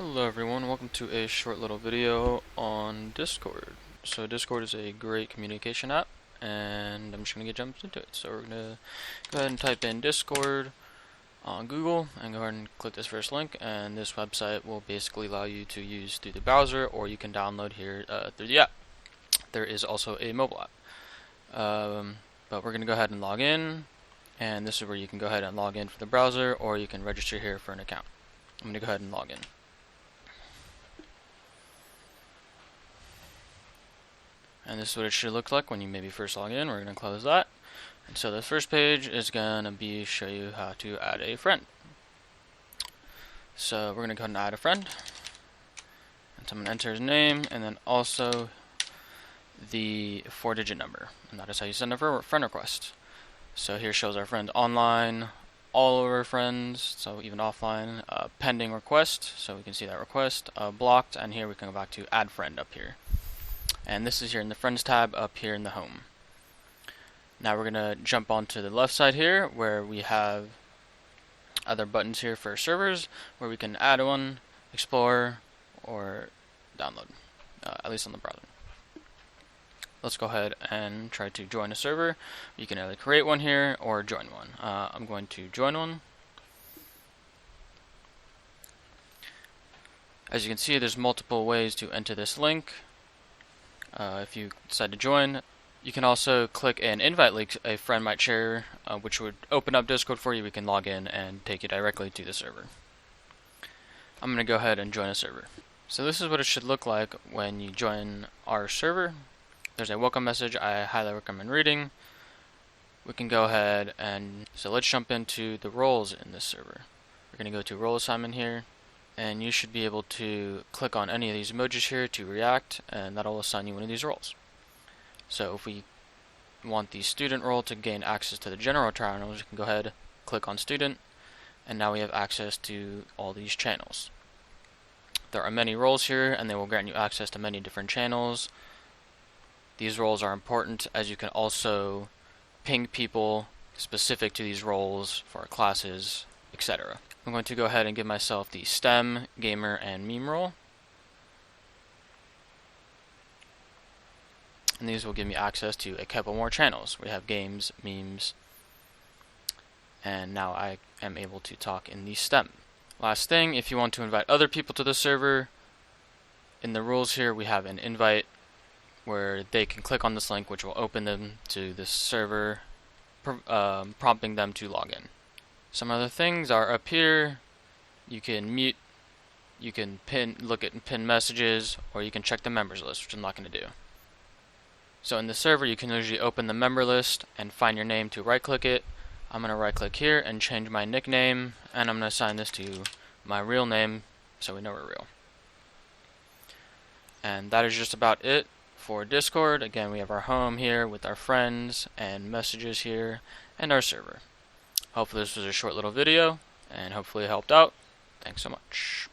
Hello everyone, welcome to a short little video on Discord. So Discord is a great communication app, and I'm just going to get jumped into it. So we're going to go ahead and type in Discord on Google and go ahead and click this first link, and this website will basically allow you to use through the browser, or you can download here through the app. There is also a mobile app. But we're going to go ahead and log in, and this is where you can go ahead and log in for the browser, or you can register here for an account. I'm going to go ahead and log in. And this is what it should look like when you maybe first log in. We're going to close that. And so the first page is going to show you how to add a friend. So we're going to go ahead and add a friend. And so I'm going to enter his name and then also the 4-digit number. And that is how you send a friend request. So here shows our friends online, all of our friends, so even offline, pending request, so we can see that request, blocked, and here we can go back to add friend up here. And this is here in the Friends tab up here in the Home. Now we're going to jump onto the left side here where we have other buttons here for servers where we can add one, explore, or download, at least on the browser. Let's go ahead and try to join a server. You can either create one here or join one. I'm going to join one. As you can see, there's multiple ways to enter this link. If you decide to join, you can also click an invite link a friend might share, which would open up Discord for you. We can log in and take you directly to the server. I'm going to go ahead and join a server. So this is what it should look like when you join our server. There's a welcome message I highly recommend reading. We can go ahead and, so let's jump into the roles in this server. We're going to go to role assignment here. And you should be able to click on any of these emojis here to react, and that'll assign you one of these roles. So if we want the student role to gain access to the general channels, you can go ahead, click on student, and now we have access to all these channels. There are many roles here, and they will grant you access to many different channels. These roles are important as you can also ping people specific to these roles for classes, etc. I'm going to go ahead and give myself the STEM, Gamer, and Meme role. And these will give me access to a couple more channels. We have games, memes, and now I am able to talk in the STEM. Last thing, if you want to invite other people to the server, in the rules here we have an invite where they can click on this link, which will open them to this server, prompting them to log in. Some other things are up here. You can mute, you can look at pin messages, or you can check the members list, which I'm not going to do. So in the server, you can usually open the member list and find your name to right-click it. I'm going to right-click here and change my nickname, and I'm going to assign this to my real name so we know we're real. And that is just about it for Discord. Again, we have our home here with our friends and messages here and our server. Hopefully this was a short little video, and hopefully it helped out. Thanks so much.